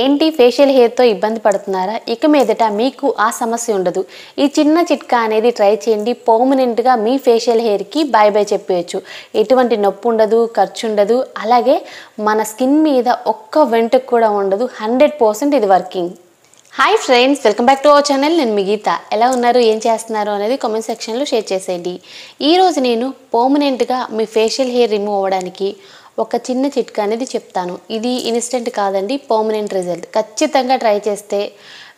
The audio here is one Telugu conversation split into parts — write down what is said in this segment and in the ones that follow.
ఏంటి ఫేషియల్ హెయిర్తో ఇబ్బంది పడుతున్నారా? ఇక మీదట మీకు ఆ సమస్య ఉండదు. ఈ చిన్న చిట్కా అనేది ట్రై చేయండి. పర్మనెంట్గా మీ ఫేషియల్ హెయిర్కి బై బై చెప్పేయచ్చు. ఎటువంటి నొప్పి ఉండదు, ఖర్చు ఉండదు. అలాగే మన స్కిన్ మీద ఒక్క వెంట్రుక కూడా ఉండదు. 100% ఇది working. Hi friends, welcome back to our channel. నేను మీ గీత. ఎలా ఉన్నారు, ఏం చేస్తున్నారు అనేది కామెంట్ సెక్షన్లో షేర్ చేసేయండి. ఈరోజు నేను పర్మనెంట్గా మీ ఫేషియల్ హెయిర్ రిమూవ్ అవ్వడానికి ఒక చిన్న చిట్కా అనేది చెప్తాను. ఇది ఇన్స్టెంట్ కాదండి, పర్మనెంట్ రిజల్ట్. ఖచ్చితంగా ట్రై చేస్తే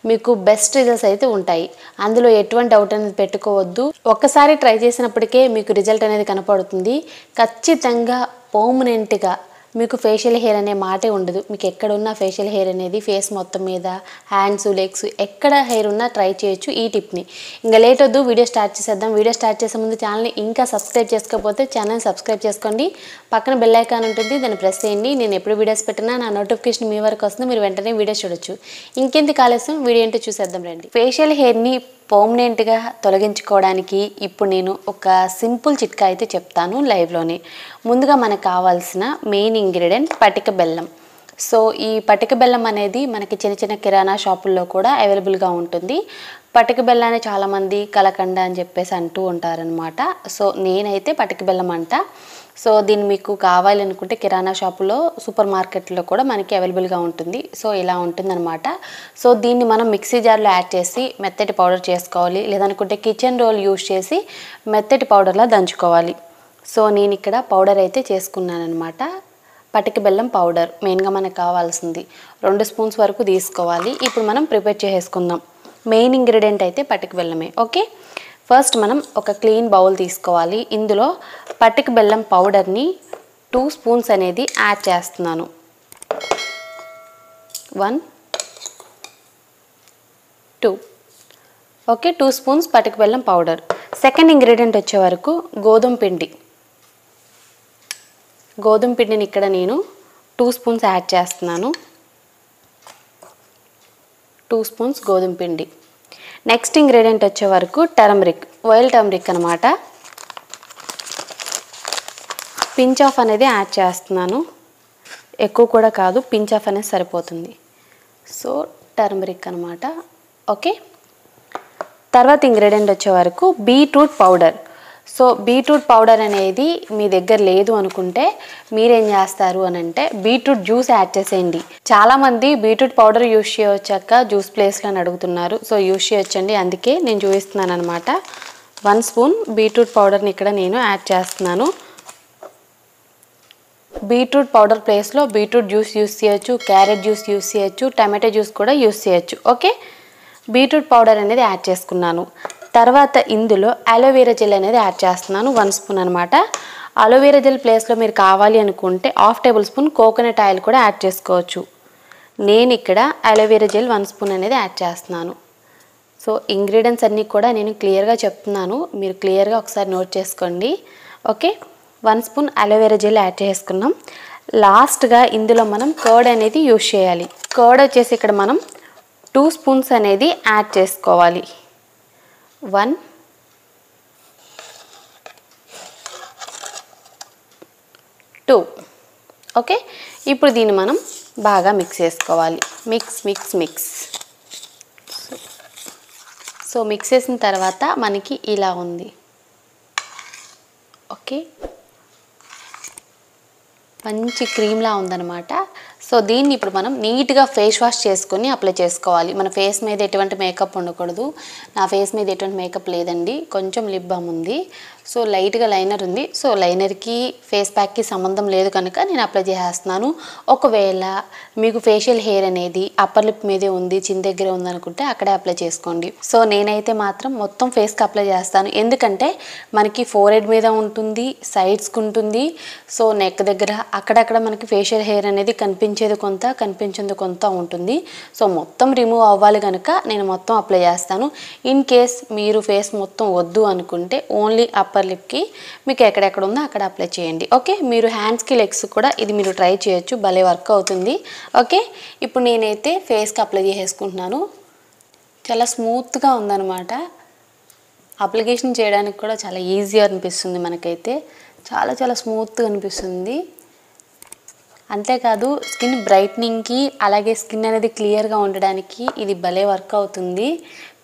మీకు బెస్ట్ రిజల్ట్స్ అయితే ఉంటాయి. అందులో ఎటువంటి డౌట్ అనేది పెట్టుకోవద్దు. ఒక్కసారి ట్రై చేసినప్పటికే మీకు రిజల్ట్ అనేది కనపడుతుంది. ఖచ్చితంగా పర్మనెంట్గా మీకు ఫేషియల్ హెయిర్ అనే మాటే ఉండదు. మీకు ఎక్కడున్న ఫేషియల్ హెయిర్ అనేది ఫేస్ మొత్తం మీద, హ్యాండ్స్, లెగ్స్ ఎక్కడ హెయిర్ ఉన్నా ట్రై చేయొచ్చు ఈ టిప్ని. ఇంకా లేట్ వద్దు, వీడియో స్టార్ట్ చేసేద్దాం. వీడియో స్టార్ట్ చేసే ముందు ఛానల్ని ఇంకా సబ్స్క్రైబ్ చేసుకోకపోతే ఛానల్ సబ్స్క్రైబ్ చేసుకోండి. పక్కన బెల్ ఐకాన్ ఉంటుంది, దాన్ని ప్రెస్ చేయండి. నేను ఎప్పుడు వీడియోస్ పెట్టినా నా నోటిఫికేషన్ మీ వరకు వస్తుంది. మీరు వెంటనే వీడియోస్ చూడొచ్చు. ఇంకెందుకు ఆలస్యం, వీడియో ఏంటో చూసేద్దాం రండి. ఫేషియల్ హెయిర్ని పర్మనెంట్గా తొలగించుకోవడానికి ఇప్పుడు నేను ఒక సింపుల్ చిట్కా అయితే చెప్తాను లైవ్లోనే. ముందుగా మనకు కావాల్సిన మెయిన్ ఇంగ్రీడియంట్ పటిక బెల్లం. సో ఈ పటిక బెల్లం అనేది మనకి చిన్న చిన్న కిరాణా షాపుల్లో కూడా అవైలబుల్గా ఉంటుంది. పటిక బెల్లాన్ని చాలామంది కలకండ అని చెప్పేసి అంటూ ఉంటారనమాట. సో నేనైతే పటిక బెల్లం అంట. సో దీన్ని మీకు కావాలనుకుంటే కిరాణా షాపులో, సూపర్ మార్కెట్లో కూడా మనకి అవైలబుల్గా ఉంటుంది. సో ఇలా ఉంటుందన్నమాట. సో దీన్ని మనం మిక్సీ జార్లో యాడ్ చేసి మెత్తటి పౌడర్ చేసుకోవాలి. లేదనుకుంటే కిచెన్ రోల్ యూజ్ చేసి మెత్తటి పౌడర్లా దంచుకోవాలి. సో నేను ఇక్కడ పౌడర్ అయితే చేసుకున్నాను అనమాట. పటిక బెల్లం పౌడర్ మెయిన్గా మనకు కావాల్సింది 2 స్పూన్స్ వరకు తీసుకోవాలి. ఇప్పుడు మనం ప్రిపేర్ చేసుకుందాం. మెయిన్ ఇంగ్రీడియంట్ అయితే పటిక బెల్లమే. ఓకే, ఫస్ట్ మనం ఒక క్లీన్ బౌల్ తీసుకోవాలి. ఇందులో పటిక బెల్లం పౌడర్ని 2 స్పూన్స్ అనేది యాడ్ చేస్తున్నాను. 1 2 ఓకే, 2 స్పూన్స్ పటిక బెల్లం పౌడర్. సెకండ్ ఇంగ్రీడియంట్ వచ్చే వరకు గోధుమ పిండి. గోధుమ పిండిని ఇక్కడ నేను 2 స్పూన్స్ యాడ్ చేస్తున్నాను. 2 స్పూన్స్ గోధుమ పిండి. నెక్స్ట్ ఇంగ్రీడియంట్ వచ్చే వరకు టర్మరిక్, వైల్డ్ టర్మరిక్ అనమాట. పించ్ ఆఫ్ అనేది యాడ్ చేస్తున్నాను. ఎక్కువ కూడా కాదు, పించ్ ఆఫ్ అనేది సరిపోతుంది. సో టర్మరిక్ అనమాట. ఓకే, తర్వాత ఇంగ్రీడియంట్ వచ్చే వరకు beetroot powder. So beetroot powder అనేది మీ దగ్గర లేదు అనుకుంటే మీరేం చేస్తారు అని అంటే బీట్రూట్ జ్యూస్ యాడ్ చేసేయండి. చాలామంది బీట్రూట్ పౌడర్ యూజ్ చేయవచ్చాక జ్యూస్ ప్లేస్లో అని అడుగుతున్నారు. సో యూజ్ చేయొచ్చండి, అందుకే నేను చూపిస్తున్నాను అనమాట. 1 స్పూన్ బీట్రూట్ పౌడర్ని ఇక్కడ నేను యాడ్ చేస్తున్నాను. బీట్రూట్ పౌడర్ ప్లేస్లో బీట్రూట్ జ్యూస్ యూస్ చేయొచ్చు, క్యారెట్ జ్యూస్ యూస్ చేయొచ్చు, టమాటో జ్యూస్ కూడా యూస్ చేయొచ్చు. ఓకే, బీట్రూట్ పౌడర్ అనేది యాడ్ చేసుకున్నాను. తర్వాత ఇందులో అలోవెరా జెల్ అనేది యాడ్ చేస్తున్నాను. 1 స్పూన్ అనమాట. అలోవెరా జెల్ ప్లేస్లో మీరు కావాలి అనుకుంటే 1/2 టేబుల్ స్పూన్ కోకోనట్ ఆయిల్ కూడా యాడ్ చేసుకోవచ్చు. నేను ఇక్కడ అలోవెరా జెల్ 1 స్పూన్ అనేది యాడ్ చేస్తున్నాను. సో ఇంగ్రీడియంట్స్ అన్నీ కూడా నేను క్లియర్గా చెప్తున్నాను, మీరు క్లియర్గా ఒకసారి నోట్ చేసుకోండి. Okay, 1 spoon aloe vera gel add చేసుకున్నాం. లాస్ట్గా ఇందులో మనం కర్డ్ అనేది యూజ్ చేయాలి. కర్డ్ వచ్చేసి ఇక్కడ మనం 2 స్పూన్స్ అనేది యాడ్ చేసుకోవాలి. 1 2 ఓకే, ఇప్పుడు దీన్ని మనం బాగా మిక్స్ చేసుకోవాలి. Mix mix mix. So mix చేసిన తర్వాత మనకి ఇలా ఉంది. ఓకే, మంచి క్రీమ్లా ఉందన్నమాట. సో దీన్ని ఇప్పుడు మనం నీట్గా ఫేస్ వాష్ చేసుకొని అప్లై చేసుకోవాలి. మన ఫేస్ మీద ఎటువంటి మేకప్ ఉండకూడదు. నా ఫేస్ మీద ఎటువంటి మేకప్ లేదండి, కొంచెం లిప్ బామ్ ఉంది. సో లైట్గా లైనర్ ఉంది. సో లైనర్కి ఫేస్ ప్యాక్కి సంబంధం లేదు కనుక నేను అప్లై చేసేస్తున్నాను. ఒకవేళ మీకు ఫేషియల్ హెయిర్ అనేది అప్పర్ లిప్ మీదే ఉంది, చిన్న దగ్గరే ఉందనుకుంటే అక్కడే అప్లై చేసుకోండి. సో నేనైతే మాత్రం మొత్తం ఫేస్కి అప్లై చేస్తాను. ఎందుకంటే మనకి ఫోర్హెడ్ మీద ఉంటుంది, సైడ్స్కి ఉంటుంది. సో నెక్ దగ్గర అక్కడక్కడ మనకి ఫేషియల్ హెయిర్ అనేది కనిపించేది కొంత, కనిపించేది కొంత ఉంటుంది. సో మొత్తం రిమూవ్ అవ్వాలి కనుక నేను మొత్తం అప్లై చేస్తాను. ఇన్ కేస్ మీరు ఫేస్ మొత్తం వద్దు అనుకుంటే ఓన్లీ అప్పర్ లిప్కి మీకు ఎక్కడెక్కడ ఉందో అక్కడ అప్లై చేయండి. ఓకే, మీరు హ్యాండ్స్కి, లెగ్స్ కూడా ఇది మీరు ట్రై చేయొచ్చు, భలే వర్క్ అవుతుంది. ఓకే, ఇప్పుడు నేనైతే ఫేస్కి అప్లై చేసుకుంటున్నాను. చాలా స్మూత్గా ఉందన్నమాట. అప్లికేషన్ చేయడానికి కూడా చాలా ఈజీ అనిపిస్తుంది. మనకైతే చాలా చాలా స్మూత్గా అనిపిస్తుంది. అంతేకాదు స్కిన్ బ్రైట్నింగ్కి అలాగే స్కిన్ అనేది క్లియర్గా ఉండడానికి ఇది భలే వర్క్ అవుతుంది.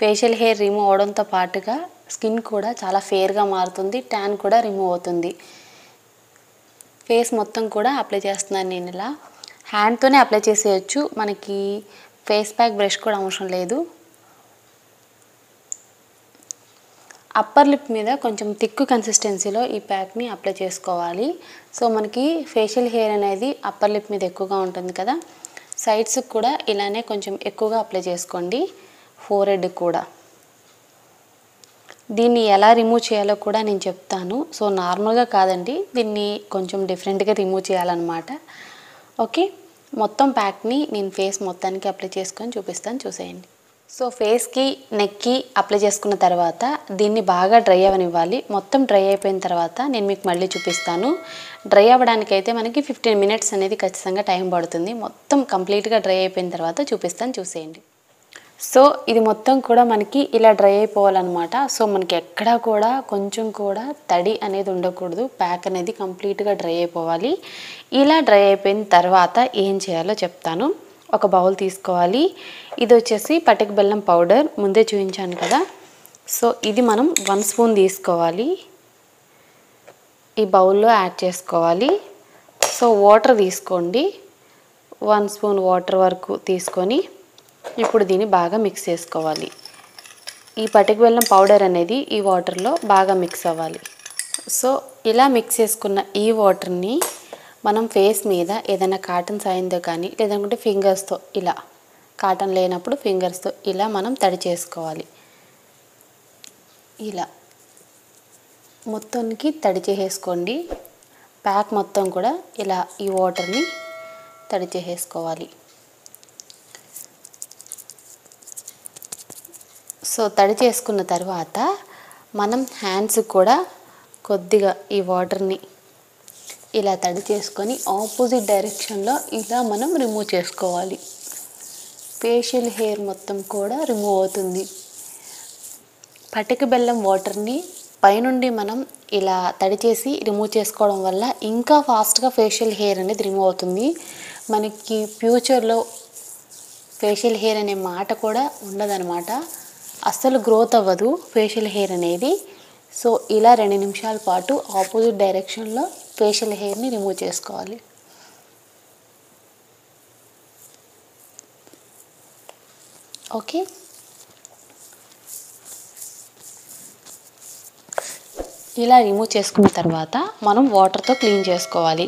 ఫేషియల్ హెయిర్ రిమూవ్ అవడంతో పాటుగా స్కిన్ కూడా చాలా ఫేర్గా మారుతుంది, ట్యాన్ కూడా రిమూవ్ అవుతుంది. ఫేస్ మొత్తం కూడా అప్లై చేస్తున్నాను నేను. ఇలా హ్యాండ్తోనే అప్లై చేసేయచ్చు, మనకి ఫేస్ ప్యాక్ బ్రష్ కూడా అవసరం లేదు. అప్పర్ లిప్ మీద కొంచెం థిక్ కన్సిస్టెన్సీలో ఈ ప్యాక్ని అప్లై చేసుకోవాలి. సో మనకి ఫేషియల్ హెయిర్ అనేది అప్పర్ లిప్ మీద ఎక్కువగా ఉంటుంది కదా, సైడ్స్కి కూడా ఇలానే కొంచెం ఎక్కువగా అప్లై చేసుకోండి, ఫోర్ హెడ్ కూడా. దీన్ని ఎలా రిమూవ్ చేయాలో కూడా నేను చెప్తాను. సో నార్మల్గా కాదండి, దీన్ని కొంచెం డిఫరెంట్గా రిమూవ్ చేయాలన్నమాట. ఓకే, మొత్తం ప్యాక్ని నేను ఫేస్ మొత్తానికి అప్లై చేసుకొని చూపిస్తాను, చూసేయండి. సో ఫేస్కి నెక్కి అప్లై చేసుకున్న తర్వాత దీన్ని బాగా డ్రై అవ్వనివ్వాలి. మొత్తం డ్రై అయిపోయిన తర్వాత నేను మీకు మళ్ళీ చూపిస్తాను. డ్రై అవ్వడానికైతే మనకి 15 మినిట్స్ అనేది ఖచ్చితంగా టైం పడుతుంది. మొత్తం కంప్లీట్గా డ్రై అయిపోయిన తర్వాత చూపిస్తాను, చూసేయండి. సో ఇది మొత్తం కూడా మనకి ఇలా డ్రై అయిపోవాలన్నమాట. సో మనకి ఎక్కడా కూడా కొంచెం కూడా తడి అనేది ఉండకూడదు, ప్యాక్ అనేది కంప్లీట్గా డ్రై అయిపోవాలి. ఇలా డ్రై అయిపోయిన తర్వాత ఏం చేయాలో చెప్తాను. ఒక బౌల్ తీసుకోవాలి. ఇది వచ్చేసి పటిక బెల్లం పౌడర్, ముందే చూపించాను కదా. సో ఇది మనం 1 స్పూన్ తీసుకోవాలి, ఈ బౌల్లో యాడ్ చేసుకోవాలి. సో వాటర్ తీసుకోండి, 1 స్పూన్ వాటర్ వరకు తీసుకొని ఇప్పుడు దీన్ని బాగా మిక్స్ చేసుకోవాలి. ఈ పటిక బెల్లం పౌడర్ అనేది ఈ వాటర్లో బాగా మిక్స్ అవ్వాలి. సో ఇలా మిక్స్ చేసుకున్న ఈ వాటర్ని మనం ఫేస్ మీద ఏదైనా కాటన్ సాయంతో కానీ లేదంటే ఫింగర్స్తో, ఇలా కాటన్ లేనప్పుడు ఫింగర్స్తో ఇలా మనం తడి చేసుకోవాలి. ఇలా మొత్తానికి తడి చేసేసుకోండి. ప్యాక్ మొత్తం కూడా ఇలా ఈ వాటర్ని తడి చేసేసుకోవాలి. సో తడి చేసుకున్న తర్వాత మనం హ్యాండ్స్ కూడా కొద్దిగా ఈ వాటర్ని ఇలా తడి చేసుకొని ఆపోజిట్ డైరెక్షన్లో ఇలా మనం రిమూవ్ చేసుకోవాలి. ఫేషియల్ హెయిర్ మొత్తం కూడా రిమూవ్ అవుతుంది. పటిక బెల్లం వాటర్ని పైనుండి మనం ఇలా తడి చేసి రిమూవ్ చేసుకోవడం వల్ల ఇంకా ఫాస్ట్గా ఫేషియల్ హెయిర్ అనేది రిమూవ్ అవుతుంది. మనకి ఫ్యూచర్లో ఫేషియల్ హెయిర్ అనే మాట కూడా ఉండదన్నమాట, అస్సలు గ్రోత్ అవ్వదు ఫేషియల్ హెయిర్ అనేది. సో ఇలా 2 నిమిషాల పాటు ఆపోజిట్ డైరెక్షన్లో ఫేషియల్ హెయిర్ని రిమూవ్ చేసుకోవాలి. ఓకే, ఇలా రిమూవ్ చేసుకున్న తర్వాత మనం వాటర్తో క్లీన్ చేసుకోవాలి.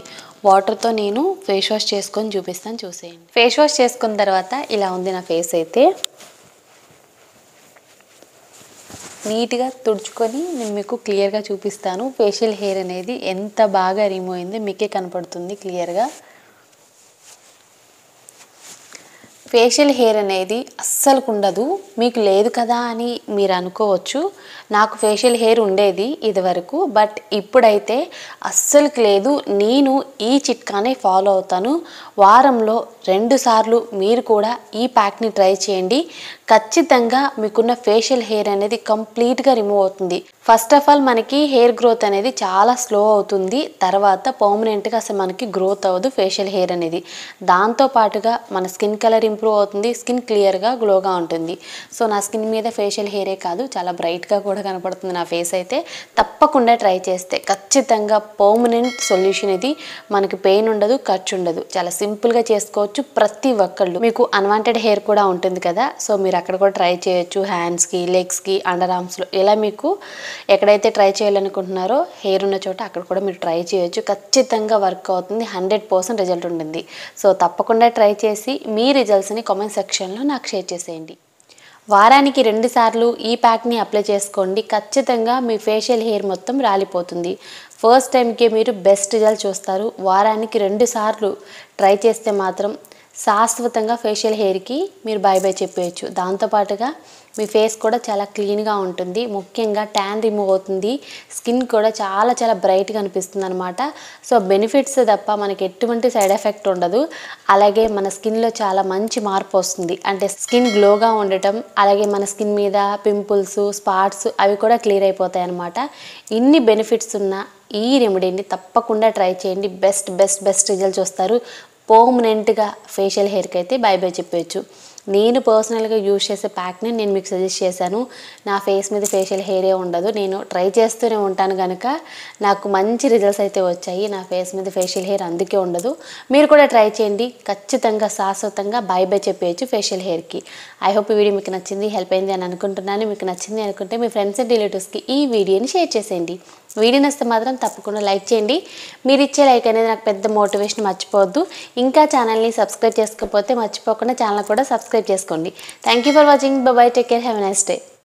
వాటర్తో నేను ఫేస్ వాష్ చేసుకొని చూపిస్తాను, చూసేయండి. ఫేస్ వాష్ చేసుకున్న తర్వాత ఇలా ఉంది నా ఫేస్. అయితే నీట్గా తుడుచుకొని నేను మీకు క్లియర్గా చూపిస్తాను. ఫేషియల్ హెయిర్ అనేది ఎంత బాగా రిమూవ్ అయిందో మీకే కనపడుతుంది క్లియర్గా. ఫేషియల్ హెయిర్ అనేది అస్సలు ఉండదు, మీకు లేదు కదా అని మీరు అనుకోవచ్చు. నాకు ఫేషియల్ హెయిర్ ఉండేది ఇదివరకు, బట్ ఇప్పుడైతే అస్సలుకి లేదు. నేను ఈ చిట్కానే ఫాలో అవుతాను. వారంలో 2 సార్లు మీరు కూడా ఈ ప్యాక్ని ట్రై చేయండి. ఖచ్చితంగా మీకున్న ఫేషియల్ హెయిర్ అనేది కంప్లీట్గా రిమూవ్ అవుతుంది. ఫస్ట్ ఆఫ్ ఆల్ మనకి హెయిర్ గ్రోత్ అనేది చాలా స్లో అవుతుంది, తర్వాత పర్మనెంట్గా అసలు మనకి గ్రోత్ అవ్వదు ఫేషియల్ హెయిర్ అనేది. దాంతోపాటుగా మన స్కిన్ కలర్ ఇంప్రూవ్ అవుతుంది, స్కిన్ క్లియర్గా గ్లోగా ఉంటుంది. సో నా స్కిన్ మీద ఫేషియల్ హెయిరే కాదు, చాలా బ్రైట్గా కూడా కనపడుతుంది నా ఫేస్ అయితే. తప్పకుండా ట్రై చేస్తే ఖచ్చితంగా పర్మనెంట్ సొల్యూషన్ ఇది. మనకి పెయిన్ ఉండదు, ఖర్చు ఉండదు, చాలా సింపుల్గా చేసుకోవచ్చు ప్రతి ఒక్కళ్ళు. మీకు అన్వాంటెడ్ హెయిర్ కూడా ఉంటుంది కదా, సో మీరు అక్కడ కూడా ట్రై చేయొచ్చు. హ్యాండ్స్కి, లెగ్స్కి, అండర్ ఆర్మ్స్లో ఇలా మీకు ఎక్కడైతే ట్రై చేయాలనుకుంటున్నారో హెయిర్ ఉన్న చోట అక్కడ కూడా మీరు ట్రై చేయొచ్చు. ఖచ్చితంగా వర్క్ అవుతుంది, 100% రిజల్ట్ ఉంటుంది. సో తప్పకుండా ట్రై చేసి మీ రిజల్ట్స్ని కామెంట్ సెక్షన్లో నాకు షేర్ చేసేయండి. వారానికి 2 సార్లు ఈ ప్యాక్ని అప్లై చేసుకోండి. ఖచ్చితంగా మీ ఫేషియల్ హెయిర్ మొత్తం రాలిపోతుంది. ఫస్ట్ టైంకే మీరు బెస్ట్ రిజల్ట్ చూస్తారు. వారానికి 2 సార్లు ట్రై చేస్తే మాత్రం శాశ్వతంగా ఫేషియల్ హెయిర్కి మీరు బై బై చెప్పేయచ్చు. దాంతోపాటుగా మీ ఫేస్ కూడా చాలా క్లీన్గా ఉంటుంది, ముఖ్యంగా ట్యాన్ రిమూవ్ అవుతుంది, స్కిన్ కూడా చాలా చాలా బ్రైట్గా అనిపిస్తుంది అనమాట. సో బెనిఫిట్స్ తప్ప మనకి ఎటువంటి సైడ్ ఎఫెక్ట్ ఉండదు. అలాగే మన స్కిన్లో చాలా మంచి మార్పు వస్తుంది, అంటే స్కిన్ గ్లోగా ఉండటం, అలాగే మన స్కిన్ మీద పింపుల్స్, స్పాట్స్ అవి కూడా క్లియర్ అయిపోతాయి అనమాట. ఇన్ని బెనిఫిట్స్ ఉన్న ఈ రెమెడీని తప్పకుండా ట్రై చేయండి. బెస్ట్ రిజల్ట్స్ వస్తారు. పర్మనెంట్గా ఫేషియల్ హెయిర్కి అయితే బై బై చెప్పేయచ్చు. నేను పర్సనల్గా యూజ్ చేసే ప్యాక్ని నేను మీకు సజెస్ట్ చేశాను. నా ఫేస్ మీద ఫేషియల్ హెయిరే ఉండదు, నేను ట్రై చేస్తూనే ఉంటాను కనుక నాకు మంచి రిజల్ట్స్ అయితే వచ్చాయి. నా ఫేస్ మీద ఫేషియల్ హెయిర్ అందుకే ఉండదు. మీరు కూడా ట్రై చేయండి, ఖచ్చితంగా శాశ్వతంగా బై బై చెప్పేయచ్చు ఫేషియల్ హెయిర్కి. ఐ హోప్ ఈ వీడియో మీకు నచ్చింది, హెల్ప్ అయింది అని అనుకుంటున్నాను. మీకు నచ్చింది అనుకుంటే మీ ఫ్రెండ్స్ అండ్ రిలేటివ్స్కి ఈ వీడియోని షేర్ చేసేయండి. వీడియో నచ్చితే మాత్రం తప్పకుండా లైక్ చేయండి. మీరు ఇచ్చే లైక్ అనేది నాకు పెద్ద మోటివేషన్, మర్చిపోవద్దు. ఇంకా ఛానల్ని సబ్స్క్రైబ్ చేసుకోకపోతే మర్చిపోకుండా ఛానల్ కూడా సబ్స్క్రైబ్ చేసుకోండి. Thank you for watching. By by, take care, have a nice day.